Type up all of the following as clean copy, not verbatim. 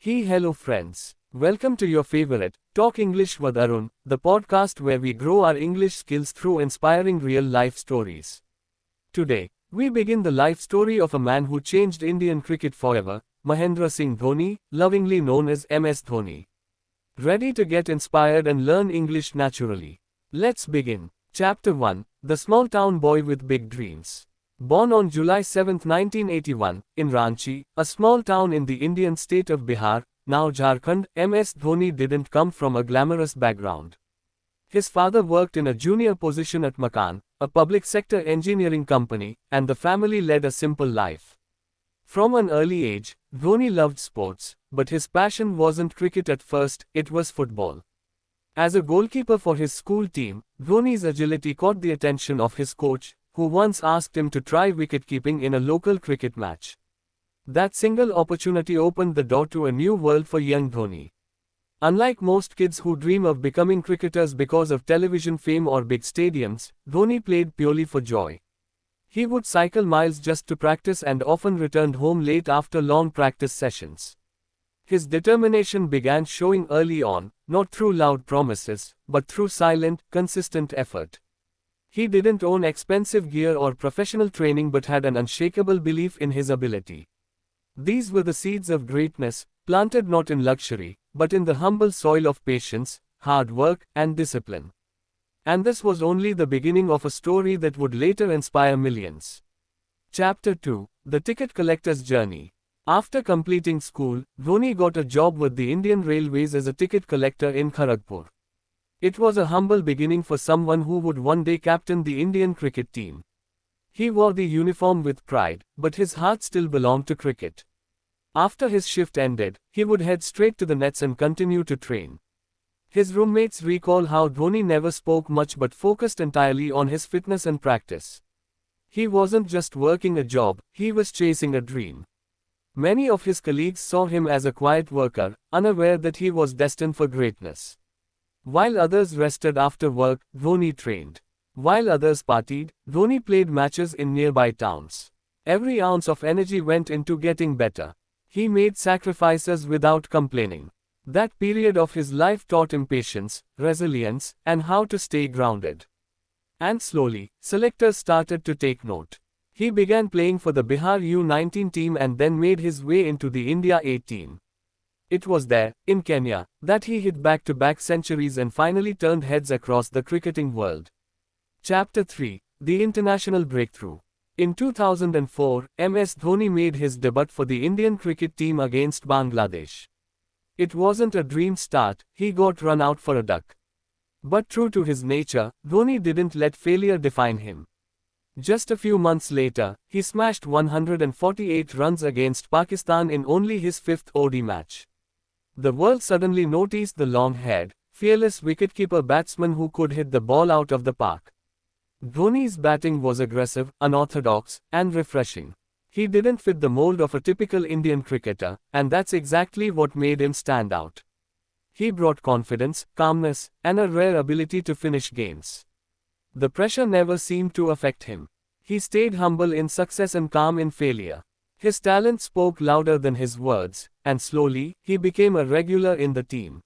Hello friends. Welcome to your favorite, Talk English with Arun, the podcast where we grow our English skills through inspiring real life stories. Today, we begin the life story of a man who changed Indian cricket forever, Mahendra Singh Dhoni, lovingly known as MS Dhoni. Ready to get inspired and learn English naturally? Let's begin. Chapter 1, The Small Town Boy with Big Dreams. Born on July 7, 1981, in Ranchi, a small town in the Indian state of Bihar, now Jharkhand, MS Dhoni didn't come from a glamorous background. His father worked in a junior position at Makan, a public sector engineering company, and the family led a simple life. From an early age, Dhoni loved sports, but his passion wasn't cricket at first, it was football. As a goalkeeper for his school team, Dhoni's agility caught the attention of his coach, who once asked him to try wicket-keeping in a local cricket match. That single opportunity opened the door to a new world for young Dhoni. Unlike most kids who dream of becoming cricketers because of television fame or big stadiums, Dhoni played purely for joy. He would cycle miles just to practice and often returned home late after long practice sessions. His determination began showing early on, not through loud promises, but through silent, consistent effort. He didn't own expensive gear or professional training but had an unshakable belief in his ability. These were the seeds of greatness, planted not in luxury, but in the humble soil of patience, hard work, and discipline. And this was only the beginning of a story that would later inspire millions. Chapter 2, The Ticket Collector's Journey. After completing school, Dhoni got a job with the Indian Railways as a ticket collector in Kharagpur. It was a humble beginning for someone who would one day captain the Indian cricket team. He wore the uniform with pride, but his heart still belonged to cricket. After his shift ended, he would head straight to the nets and continue to train. His roommates recall how Dhoni never spoke much but focused entirely on his fitness and practice. He wasn't just working a job, he was chasing a dream. Many of his colleagues saw him as a quiet worker, unaware that he was destined for greatness. While others rested after work, Dhoni trained. While others partied, Dhoni played matches in nearby towns. Every ounce of energy went into getting better. He made sacrifices without complaining. That period of his life taught him patience, resilience, and how to stay grounded. And slowly, selectors started to take note. He began playing for the Bihar U19 team and then made his way into the India A team. It was there, in Kenya, that he hit back-to-back centuries and finally turned heads across the cricketing world. Chapter 3, The International Breakthrough. In 2004, MS Dhoni made his debut for the Indian cricket team against Bangladesh. It wasn't a dream start, he got run out for a duck. But true to his nature, Dhoni didn't let failure define him. Just a few months later, he smashed 148 runs against Pakistan in only his fifth ODI match. The world suddenly noticed the long-haired, fearless wicketkeeper batsman who could hit the ball out of the park. Dhoni's batting was aggressive, unorthodox, and refreshing. He didn't fit the mold of a typical Indian cricketer, and that's exactly what made him stand out. He brought confidence, calmness, and a rare ability to finish games. The pressure never seemed to affect him. He stayed humble in success and calm in failure. His talent spoke louder than his words, and slowly, he became a regular in the team.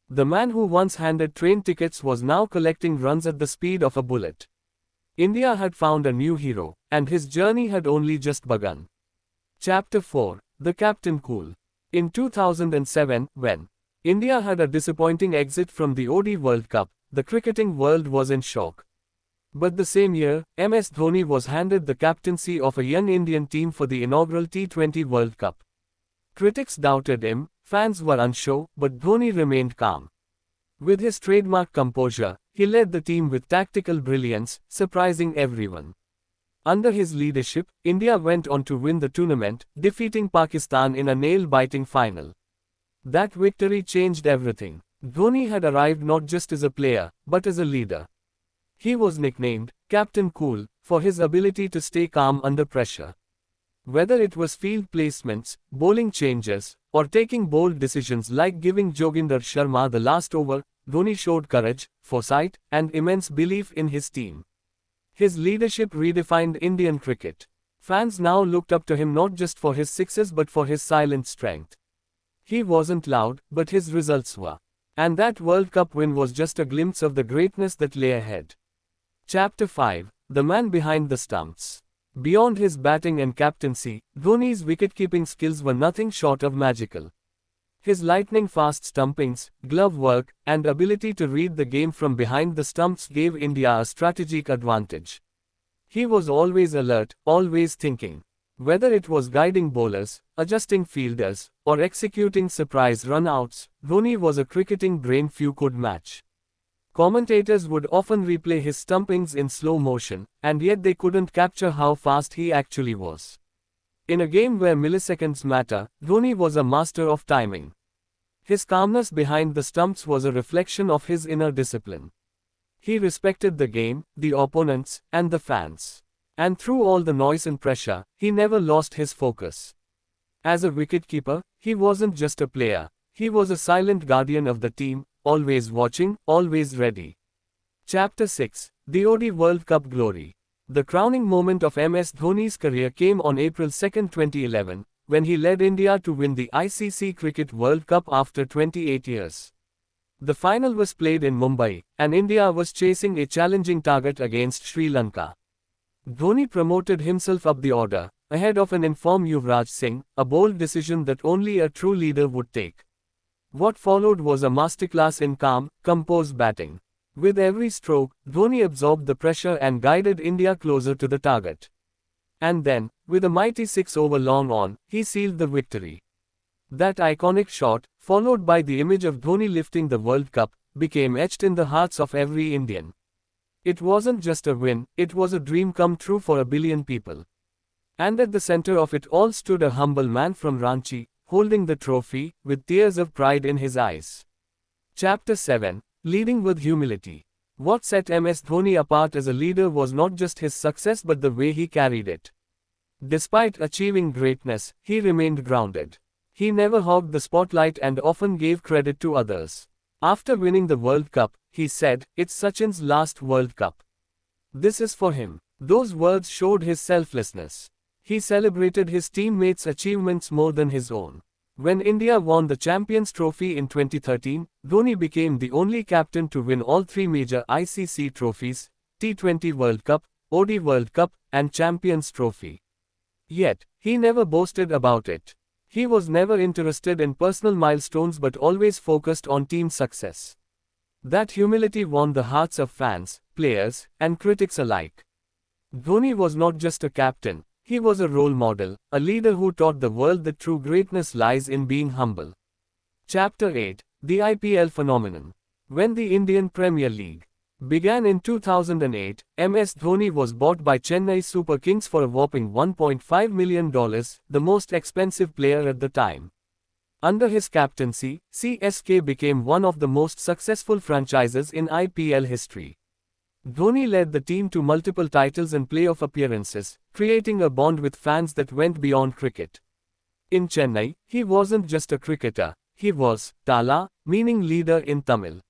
The man who once handed train tickets was now collecting runs at the speed of a bullet. India had found a new hero, and his journey had only just begun. Chapter 4, The Captain Cool. In 2007, when India had a disappointing exit from the ODI World Cup, the cricketing world was in shock. But the same year, MS Dhoni was handed the captaincy of a young Indian team for the inaugural T20 World Cup. Critics doubted him, fans were unsure, but Dhoni remained calm. With his trademark composure, he led the team with tactical brilliance, surprising everyone. Under his leadership, India went on to win the tournament, defeating Pakistan in a nail-biting final. That victory changed everything. Dhoni had arrived not just as a player, but as a leader. He was nicknamed Captain Cool for his ability to stay calm under pressure. Whether it was field placements, bowling changes, or taking bold decisions like giving Joginder Sharma the last over, Dhoni showed courage, foresight, and immense belief in his team. His leadership redefined Indian cricket. Fans now looked up to him not just for his sixes but for his silent strength. He wasn't loud, but his results were. And that World Cup win was just a glimpse of the greatness that lay ahead. Chapter 5: The Man Behind the Stumps. Beyond his batting and captaincy, Dhoni's wicket-keeping skills were nothing short of magical. His lightning-fast stumpings, glove work, and ability to read the game from behind the stumps gave India a strategic advantage. He was always alert, always thinking. Whether it was guiding bowlers, adjusting fielders, or executing surprise run-outs, Dhoni was a cricketing brain few could match. Commentators would often replay his stumpings in slow motion, and yet they couldn't capture how fast he actually was. In a game where milliseconds matter, Dhoni was a master of timing. His calmness behind the stumps was a reflection of his inner discipline. He respected the game, the opponents, and the fans. And through all the noise and pressure, he never lost his focus. As a wicketkeeper, he wasn't just a player, he was a silent guardian of the team, always watching, always ready. Chapter 6: The ODI World Cup Glory. The crowning moment of MS Dhoni's career came on April 2, 2011, when he led India to win the ICC Cricket World Cup after 28 years. The final was played in Mumbai, and India was chasing a challenging target against Sri Lanka. Dhoni promoted himself up the order, ahead of an informed Yuvraj Singh, a bold decision that only a true leader would take. What followed was a masterclass in calm, composed batting. With every stroke, Dhoni absorbed the pressure and guided India closer to the target. And then, with a mighty 6-over long on, he sealed the victory. That iconic shot, followed by the image of Dhoni lifting the World Cup, became etched in the hearts of every Indian. It wasn't just a win, it was a dream come true for a billion people. And at the center of it all stood a humble man from Ranchi, holding the trophy, with tears of pride in his eyes. Chapter 7: Leading with Humility. What set MS Dhoni apart as a leader was not just his success but the way he carried it. Despite achieving greatness, he remained grounded. He never hogged the spotlight and often gave credit to others. After winning the World Cup, he said, "It's Sachin's last World Cup. This is for him." Those words showed his selflessness. He celebrated his teammates' achievements more than his own. When India won the Champions Trophy in 2013, Dhoni became the only captain to win all three major ICC trophies: T20 World Cup, ODI World Cup, and Champions Trophy. Yet, he never boasted about it. He was never interested in personal milestones but always focused on team success. That humility won the hearts of fans, players, and critics alike. Dhoni was not just a captain, he was a role model, a leader who taught the world that true greatness lies in being humble. Chapter 8: The IPL Phenomenon. When the Indian Premier League began in 2008, MS Dhoni was bought by Chennai Super Kings for a whopping $1.5 million, the most expensive player at the time. Under his captaincy, CSK became one of the most successful franchises in IPL history. Dhoni led the team to multiple titles and playoff appearances, creating a bond with fans that went beyond cricket. In Chennai, he wasn't just a cricketer, he was Tala, meaning leader in Tamil.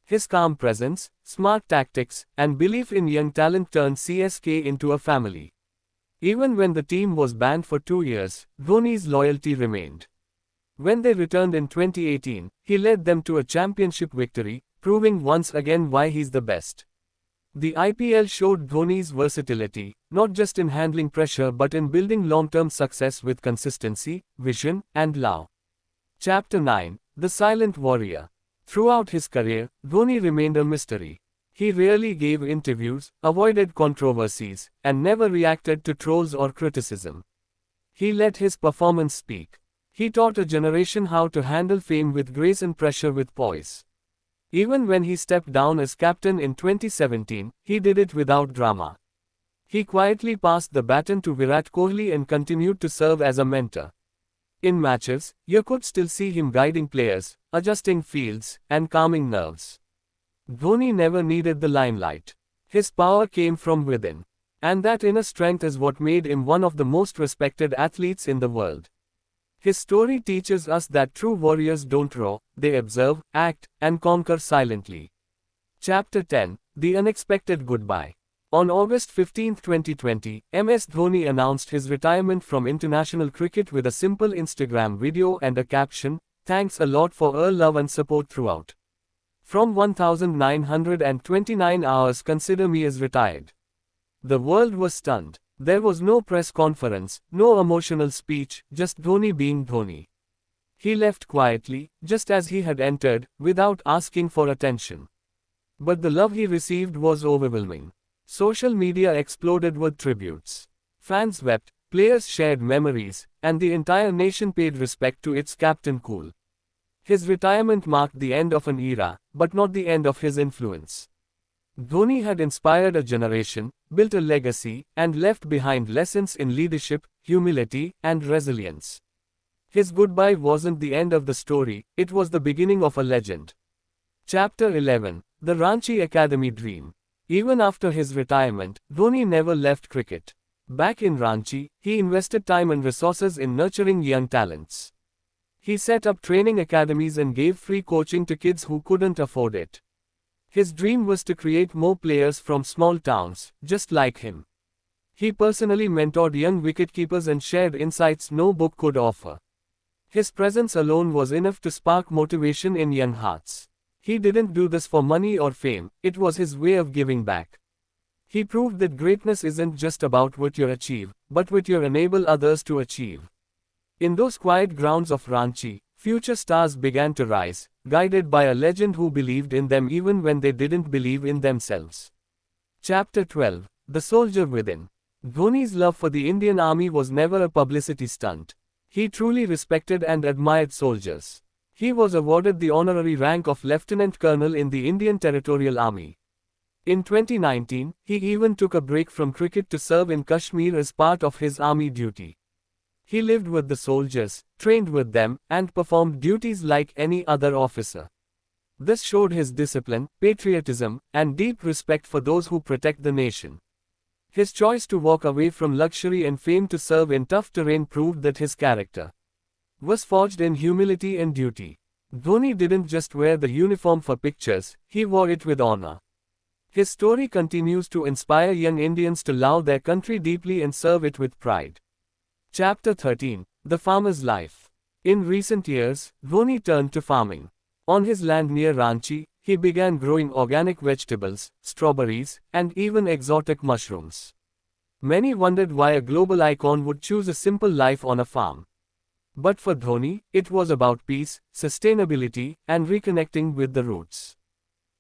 His calm presence, smart tactics, and belief in young talent turned CSK into a family. Even when the team was banned for 2 years, Dhoni's loyalty remained. When they returned in 2018, he led them to a championship victory, proving once again why he's the best. The IPL showed Dhoni's versatility, not just in handling pressure but in building long-term success with consistency, vision, and love. Chapter 9: The Silent Warrior. Throughout his career, Dhoni remained a mystery. He rarely gave interviews, avoided controversies, and never reacted to trolls or criticism. He let his performance speak. He taught a generation how to handle fame with grace and pressure with poise. Even when he stepped down as captain in 2017, he did it without drama. He quietly passed the baton to Virat Kohli and continued to serve as a mentor. In matches, you could still see him guiding players, adjusting fields, and calming nerves. Dhoni never needed the limelight. His power came from within. And that inner strength is what made him one of the most respected athletes in the world. His story teaches us that true warriors don't roar, they observe, act, and conquer silently. Chapter 10: The Unexpected Goodbye. On August 15, 2020, MS Dhoni announced his retirement from international cricket with a simple Instagram video and a caption, Thanks a lot for all love and support throughout. From 1929 hours, consider me as retired. The world was stunned. There was no press conference, no emotional speech, just Dhoni being Dhoni. He left quietly, just as he had entered, without asking for attention. But the love he received was overwhelming. Social media exploded with tributes. Fans wept, players shared memories, and the entire nation paid respect to its captain Cool. His retirement marked the end of an era, but not the end of his influence. Dhoni had inspired a generation, built a legacy, and left behind lessons in leadership, humility, and resilience. His goodbye wasn't the end of the story, it was the beginning of a legend. Chapter 11. The Ranchi Academy Dream. Even after his retirement, Dhoni never left cricket. Back in Ranchi, he invested time and resources in nurturing young talents. He set up training academies and gave free coaching to kids who couldn't afford it. His dream was to create more players from small towns, just like him. He personally mentored young wicketkeepers and shared insights no book could offer. His presence alone was enough to spark motivation in young hearts. He didn't do this for money or fame, it was his way of giving back. He proved that greatness isn't just about what you achieve, but what you enable others to achieve. In those quiet grounds of Ranchi, future stars began to rise, guided by a legend who believed in them even when they didn't believe in themselves. Chapter 12. The Soldier Within. Dhoni's love for the Indian Army was never a publicity stunt. He truly respected and admired soldiers. He was awarded the honorary rank of Lieutenant Colonel in the Indian Territorial Army. In 2019, he even took a break from cricket to serve in Kashmir as part of his army duty. He lived with the soldiers, trained with them, and performed duties like any other officer. This showed his discipline, patriotism, and deep respect for those who protect the nation. His choice to walk away from luxury and fame to serve in tough terrain proved that his character was forged in humility and duty. Dhoni didn't just wear the uniform for pictures, he wore it with honor. His story continues to inspire young Indians to love their country deeply and serve it with pride. Chapter 13. The Farmer's Life. In recent years, Dhoni turned to farming. On his land near Ranchi, he began growing organic vegetables, strawberries, and even exotic mushrooms. Many wondered why a global icon would choose a simple life on a farm. But for Dhoni, it was about peace, sustainability, and reconnecting with the roots.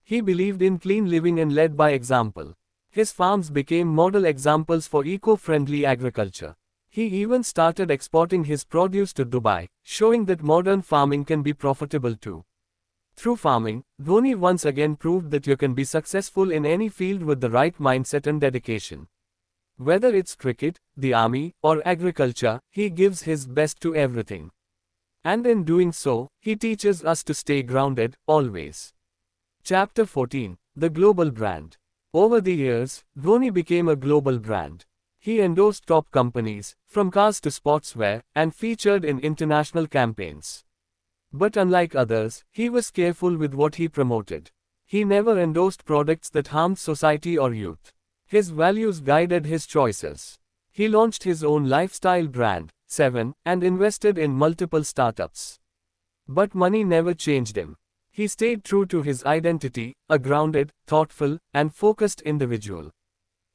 He believed in clean living and led by example. His farms became model examples for eco-friendly agriculture. He even started exporting his produce to Dubai, showing that modern farming can be profitable too. Through farming, Dhoni once again proved that you can be successful in any field with the right mindset and dedication. Whether it's cricket, the army, or agriculture, he gives his best to everything. And in doing so, he teaches us to stay grounded, always. Chapter 14. The Global Brand. Over the years, Dhoni became a global brand. He endorsed top companies, from cars to sportswear, and featured in international campaigns. But unlike others, he was careful with what he promoted. He never endorsed products that harmed society or youth. His values guided his choices. He launched his own lifestyle brand, Seven, and invested in multiple startups. But money never changed him. He stayed true to his identity, a grounded, thoughtful, and focused individual.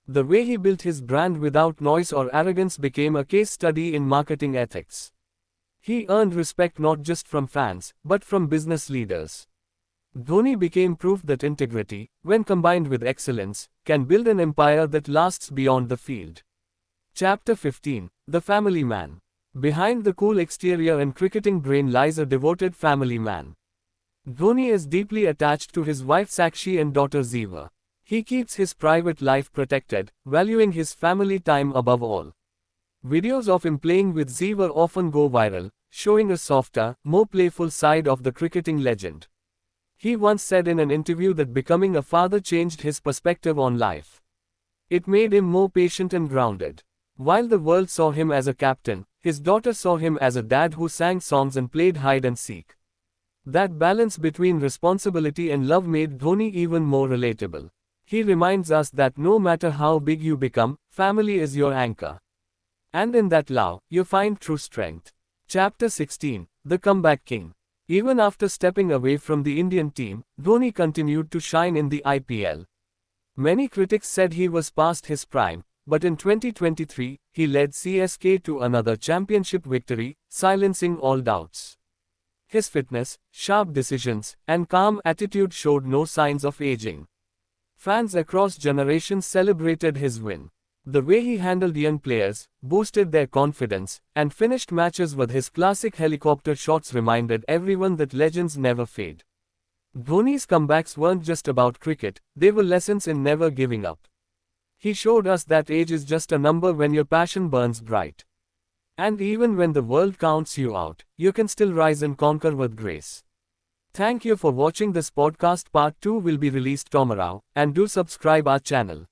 The way he built his brand without noise or arrogance became a case study in marketing ethics. He earned respect not just from fans, but from business leaders. Dhoni became proof that integrity, when combined with excellence, can build an empire that lasts beyond the field. Chapter 15. The Family Man. Behind the cool exterior and cricketing brain lies a devoted family man. Dhoni is deeply attached to his wife Sakshi and daughter Ziva. He keeps his private life protected, valuing his family time above all. Videos of him playing with Ziva often go viral, showing a softer, more playful side of the cricketing legend. He once said in an interview that becoming a father changed his perspective on life. It made him more patient and grounded. While the world saw him as a captain, his daughter saw him as a dad who sang songs and played hide and seek. That balance between responsibility and love made Dhoni even more relatable. He reminds us that no matter how big you become, family is your anchor. And in that love, you find true strength. Chapter 16. The Comeback King. Even after stepping away from the Indian team, Dhoni continued to shine in the IPL. Many critics said he was past his prime, but in 2023, he led CSK to another championship victory, silencing all doubts. His fitness, sharp decisions, and calm attitude showed no signs of aging. Fans across generations celebrated his win. The way he handled young players, boosted their confidence, and finished matches with his classic helicopter shots reminded everyone that legends never fade. Dhoni's comebacks weren't just about cricket, they were lessons in never giving up. He showed us that age is just a number when your passion burns bright. And even when the world counts you out, you can still rise and conquer with grace. Thank you for watching this podcast. Part 2 will be released tomorrow, and do subscribe our channel.